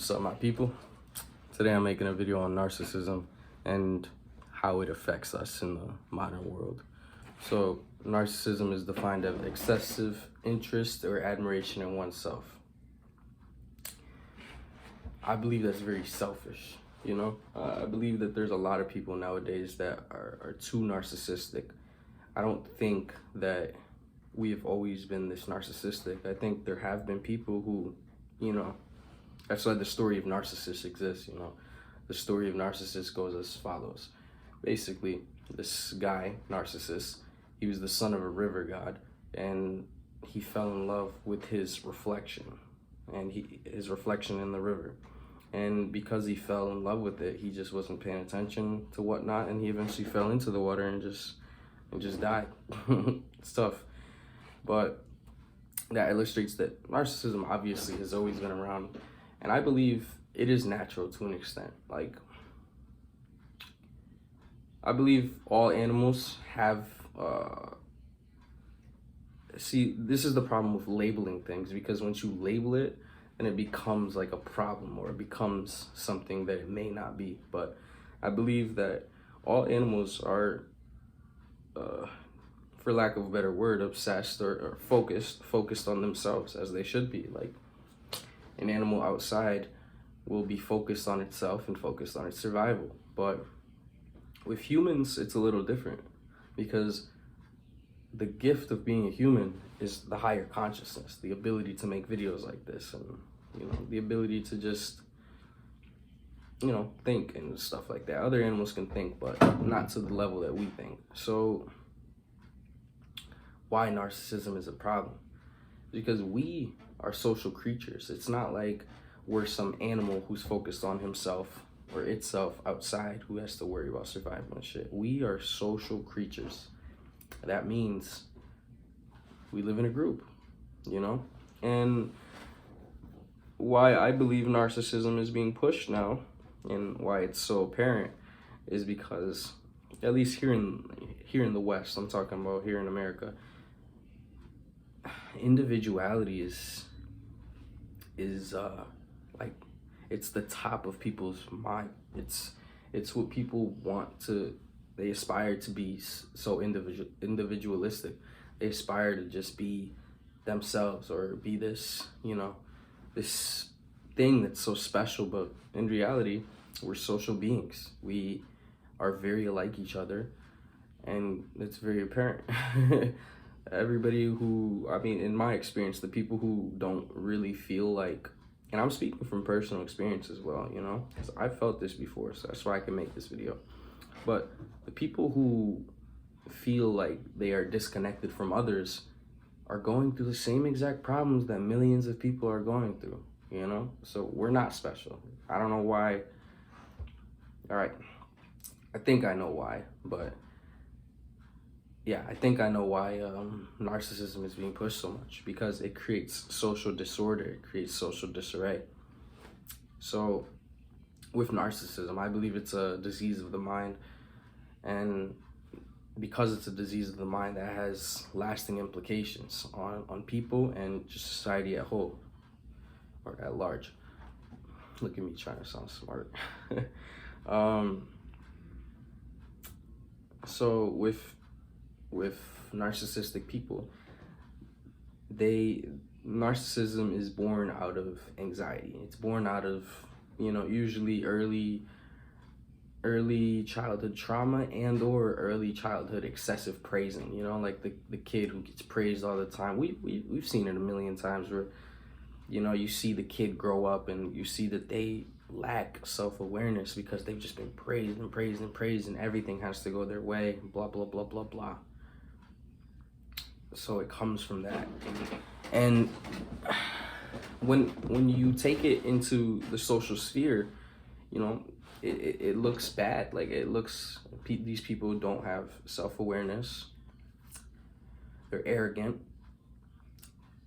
What's up, my people? Today I'm making a video on narcissism and how it affects us in the modern world. So, narcissism is defined as excessive interest or admiration in oneself. I believe that's very selfish, you know? I believe that there's a lot of people nowadays that are too narcissistic. I don't think that we have always been this narcissistic. I think there have been people who, that's why the story of Narcissus exists, The story of Narcissus goes as follows. Basically, this guy, Narcissus, he was the son of a river god, and he fell in love with his reflection, and his reflection in the river. And because he fell in love with it, he just wasn't paying attention to whatnot, and he eventually fell into the water and just died. It's tough. But that illustrates that narcissism obviously has always been around. And I believe it is natural to an extent. Like, I believe all animals have, see, this is the problem with labeling things, because once you label it, then it becomes like a problem, or it becomes something that it may not be. But I believe that all animals are, for lack of a better word, obsessed or focused on themselves, as they should be. Like, an animal outside will be focused on itself and focused on its survival. But with humans, it's a little different, because the gift of being a human is the higher consciousness, the ability to make videos like this, and the ability to just think and stuff like that. Other animals can think, but not to the level that we think. So why narcissism is a problem? Because we are social creatures. It's not like we're some animal who's focused on himself or itself outside who has to worry about survival and shit. We are social creatures. That means we live in a group, And why I believe narcissism is being pushed now, and why it's so apparent, is because, at least here in the West, I'm talking about here in America, individuality is like, it's the top of people's mind. It's what people want to, they aspire to be so individualistic. They aspire to just be themselves, or be this, this thing that's so special. But in reality, we're social beings. We are very alike each other, and it's very apparent. Everybody who, in my experience, the people who don't really feel like, and I'm speaking from personal experience as well, because I felt this before, so that's why I can make this video. But the people who feel like they are disconnected from others are going through the same exact problems that millions of people are going through, So we're not special. I don't know why. All right, I think I know why, but yeah, I think I know why narcissism is being pushed so much, because it creates social disorder, it creates social disarray. So with narcissism, I believe it's a disease of the mind, and because it's a disease of the mind, that has lasting implications on people and just society at whole, or at large. Look at me trying to sound smart. So with narcissistic people, narcissism is born out of anxiety. It's born out of, usually early childhood trauma and or early childhood excessive praising, like the kid who gets praised all the time. We've seen it a million times, where you see the kid grow up and you see that they lack self-awareness because they've just been praised and praised and praised, and everything has to go their way, blah blah blah blah blah. So it comes from that. And when you take it into the social sphere, it looks bad. Like, it looks, these people don't have self-awareness. They're arrogant.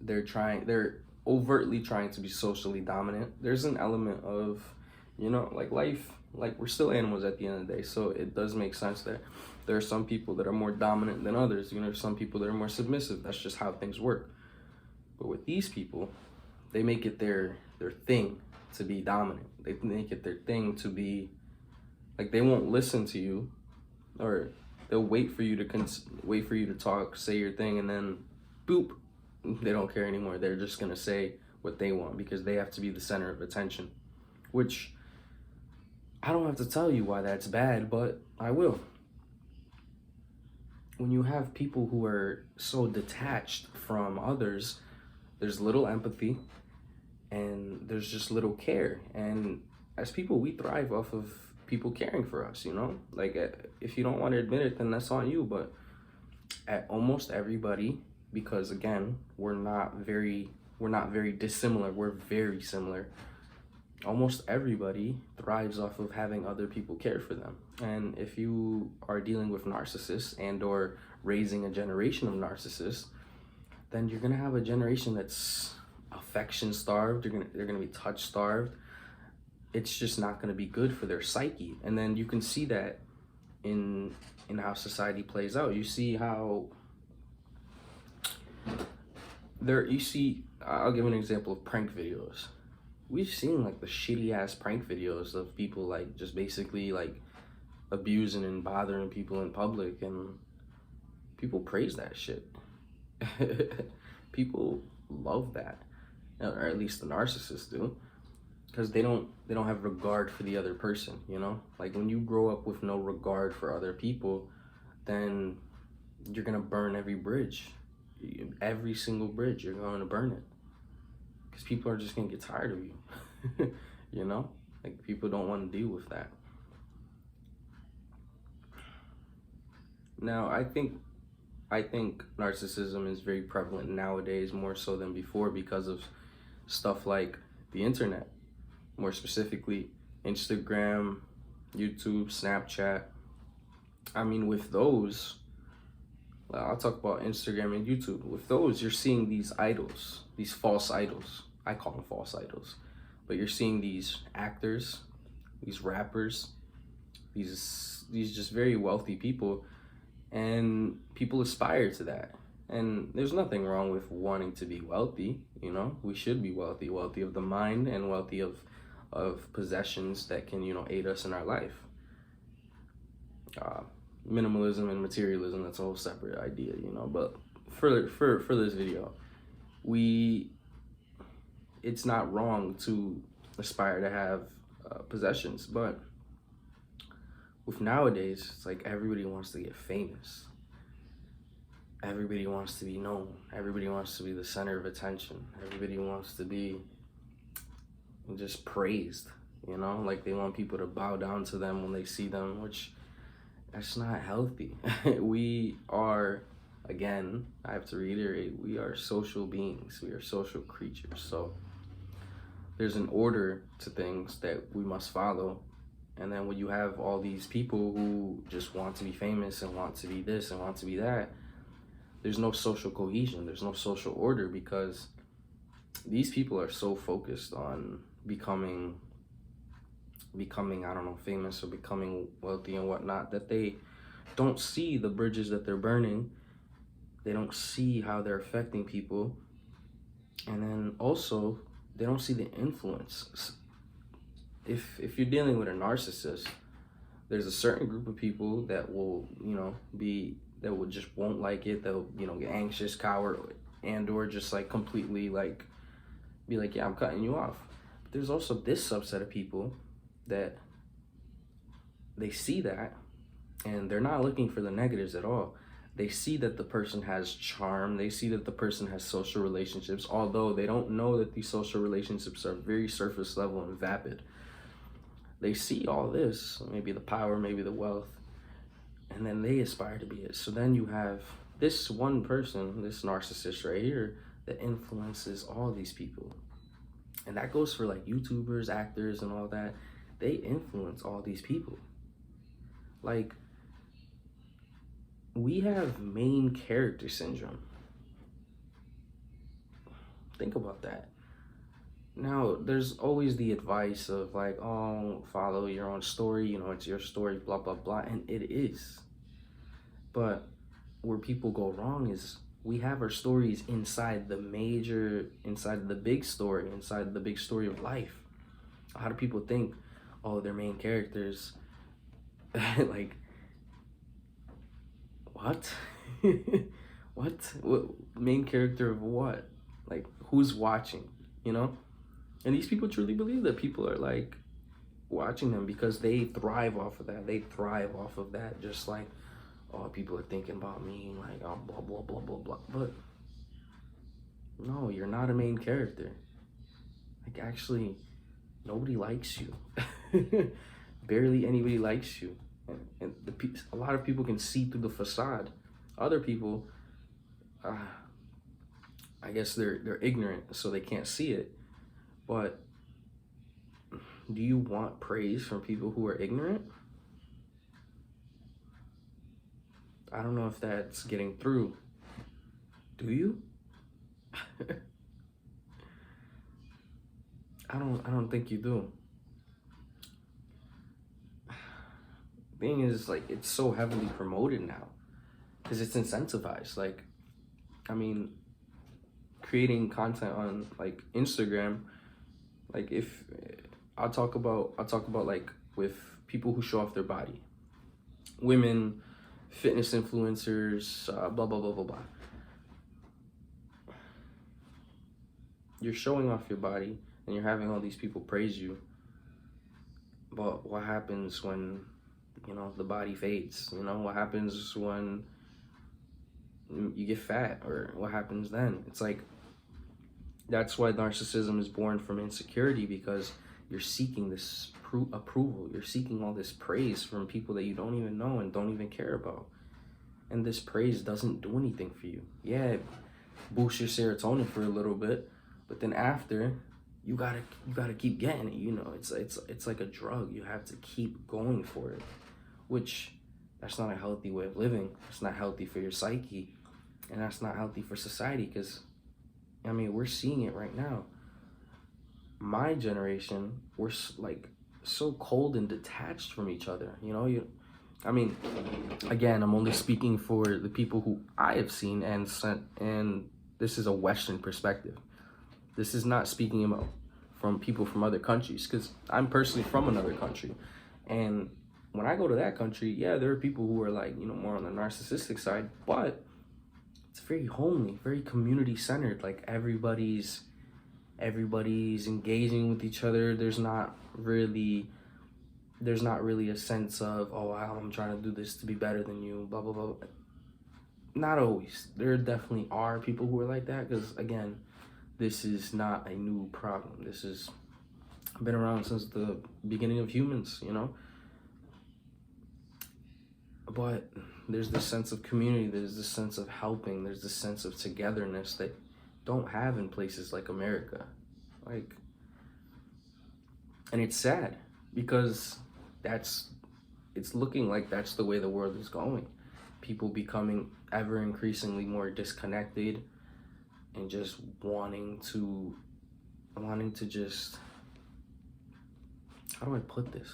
They're overtly trying to be socially dominant. There's an element of, like life, like we're still animals at the end of the day. So it does make sense that there are some people that are more dominant than others. Some people that are more submissive. That's just how things work. But with these people, they make it their thing to be dominant. They make it their thing to be like, they won't listen to you, or they'll wait for you to talk, say your thing, and then boop, they don't care anymore. They're just gonna say what they want because they have to be the center of attention, which I don't have to tell you why that's bad, but I will. When you have people who are so detached from others, there's little empathy and there's just little care. And as people, we thrive off of people caring for us, you know? Like, if you don't want to admit it, then that's on you. But at almost everybody, because again, we're not very dissimilar, we're very similar. Almost everybody thrives off of having other people care for them. And if you are dealing with narcissists and or raising a generation of narcissists, then you're gonna have a generation that's affection starved. They're gonna be touch starved. It's just not gonna be good for their psyche. And then you can see that in how society plays out. You see how I'll give an example of prank videos. We've seen like the shitty ass prank videos of people like just basically like abusing and bothering people in public, and people praise that shit. People love that, or at least the narcissists do, because they don't have regard for the other person, you know? Like, when you grow up with no regard for other people, then you're gonna burn every bridge. Every single bridge, you're going to burn it. Because people are just gonna get tired of you. You know? Like, people don't want to deal with that. Now, I think narcissism is very prevalent nowadays, more so than before, because of stuff like the internet. More specifically, Instagram, YouTube, Snapchat. I mean, with those, I'll talk about Instagram and YouTube. With those, you're seeing these idols, these false idols. I call them false idols. But you're seeing these actors, these rappers, these just very wealthy people, and people aspire to that. And there's nothing wrong with wanting to be wealthy, you know? We should be wealthy of the mind, and wealthy of possessions that can, you know, aid us in our life. Minimalism and materialism, that's a whole separate idea, you know? But for this video, it's not wrong to aspire to have possessions, but with nowadays, it's like everybody wants to get famous. Everybody wants to be known. Everybody wants to be the center of attention. Everybody wants to be just praised, you know? Like, they want people to bow down to them when they see them, which that's not healthy. We are, again, I have to reiterate, we are social beings. We are social creatures. So there's an order to things that we must follow. And then when you have all these people who just want to be famous and want to be this and want to be that, there's no social cohesion. There's no social order, because these people are so focused on becoming, I don't know, famous or becoming wealthy and whatnot, that they don't see the bridges that they're burning. They don't see how they're affecting people. And then also, they don't see the influence. If you're dealing with a narcissist, there's a certain group of people that will, you know, that will just won't like it. They'll, you know, get anxious, cower, and or just like completely like be like, yeah, I'm cutting you off. But there's also this subset of people that they see that, and they're not looking for the negatives at all. They see that the person has charm. They see that the person has social relationships, although they don't know that these social relationships are very surface level and vapid. They see all this, maybe the power, maybe the wealth, and then they aspire to be it. So then you have this one person, this narcissist right here, that influences all these people. And that goes for like YouTubers, actors, and all that. They influence all these people. Like, we have main character syndrome. Think about that. Now, there's always the advice of like, oh, follow your own story, you know, it's your story, blah, blah, blah, and it is. But where people go wrong is we have our stories inside the big story of life. A lot of people think, oh, their main characters, like, what? What main character of what? Like, who's watching, you know? And these people truly believe that people are like watching them because they thrive off of that. They thrive off of that. Just like, oh, people are thinking about me, like, oh, blah, blah, blah, blah, blah. But no, you're not a main character. Like, actually, nobody likes you. Barely anybody likes you. And a lot of people can see through the facade. Other people, I guess they're ignorant, so they can't see it. But do you want praise from people who are ignorant? I don't know if that's getting through. Do you? I don't think you do. Thing is, like, it's so heavily promoted now because it's incentivized. Like, I mean, creating content on like Instagram, like, if I'll talk about like with people who show off their body, women, fitness influencers, blah blah blah blah blah. You're showing off your body and you're having all these people praise you, but what happens when, you know, the body fades? You know, what happens when you get fat, or what happens then? It's like, that's why narcissism is born from insecurity, because you're seeking this approval. You're seeking all this praise from people that you don't even know and don't even care about. And this praise doesn't do anything for you. Yeah, it boosts your serotonin for a little bit, but then after, you gotta keep getting it. You know, it's like a drug. You have to keep going for it, which, that's not a healthy way of living. It's not healthy for your psyche, and that's not healthy for society, because, I mean, we're seeing it right now. My generation, we're like so cold and detached from each other. You know, I mean, again, I'm only speaking for the people who I have seen and this is a Western perspective. This is not speaking about from people from other countries, because I'm personally from another country, and when I go to that country, yeah, there are people who are like, you know, more on the narcissistic side, but it's very homely, very community centered. Like, everybody's engaging with each other. There's not really a sense of, oh, I'm trying to do this to be better than you, blah blah blah. Not always. There definitely are people who are like that, because, again, this is not a new problem. This has been around since the beginning of humans, you know. But there's this sense of community, there's this sense of helping, there's this sense of togetherness that don't have in places like America. Like, and it's sad, because it's looking like that's the way the world is going. People becoming ever increasingly more disconnected, and just wanting to just, how do I put this?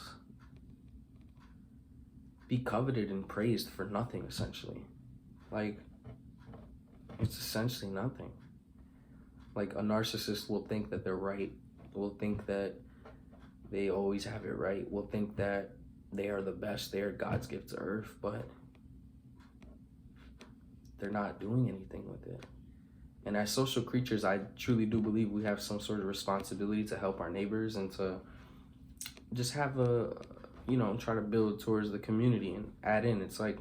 Be coveted and praised for nothing, essentially. Like, it's essentially nothing. Like, a narcissist will think that they're right, will think that they always have it right, will think that they are the best, they are God's gift to earth, but they're not doing anything with it. And as social creatures, I truly do believe we have some sort of responsibility to help our neighbors and to just have try to build towards the community and add in. It's like,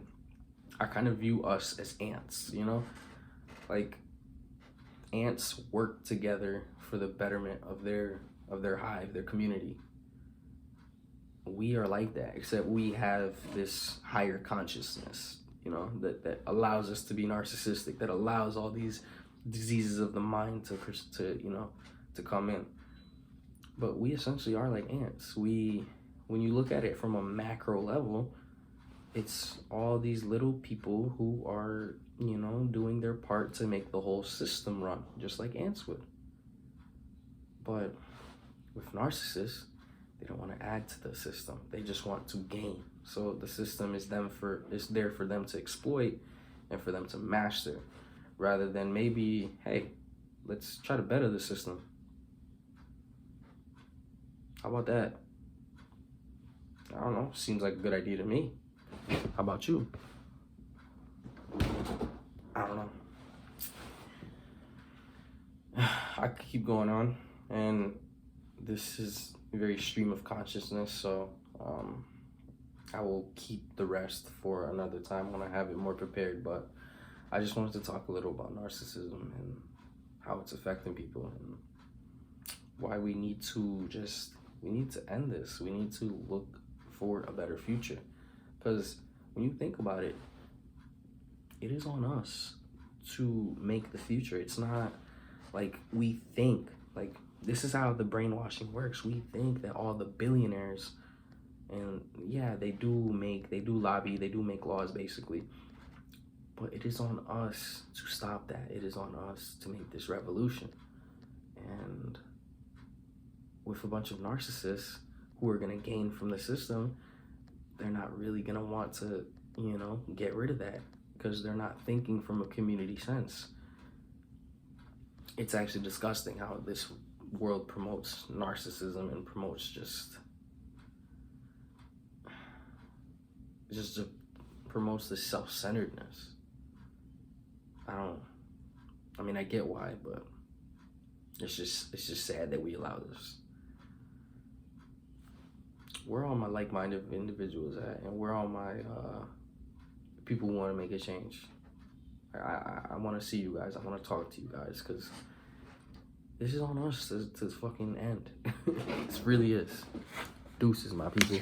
I kind of view us as ants, you know? Like, ants work together for the betterment of their hive, their community. We are like that, except we have this higher consciousness, you know, that allows us to be narcissistic, that allows all these diseases of the mind to come in. But we essentially are like ants. When you look at it from a macro level, it's all these little people who are, you know, doing their part to make the whole system run, just like ants would. But with narcissists, they don't want to add to the system. They just want to gain. So the system is there for them to exploit and for them to master, rather than maybe, hey, let's try to better the system. How about that? I don't know. Seems like a good idea to me. How about you? I don't know. I could keep going on, and this is a very stream of consciousness, so I will keep the rest for another time when I have it more prepared. But I just wanted to talk a little about narcissism and how it's affecting people, and why we need to end this. We need to look for a better future, because when you think about it, it is on us to make the future. It's not like we think, like, this is how the brainwashing works. We think that all the billionaires, and yeah, they do lobby, they do make laws basically, but it is on us to stop that. It is on us to make this revolution. And with a bunch of narcissists who are going to gain from the system, they're not really going to want to, get rid of that, because they're not thinking from a community sense. It's actually disgusting how this world promotes narcissism and promotes promotes the self-centeredness. I get why, but it's just sad that we allow this. Where all my like-minded individuals at, and where all my people who want to make a change? I want to see you guys. I want to talk to you guys, because this is on us to fucking end. This really is. Deuces, my people.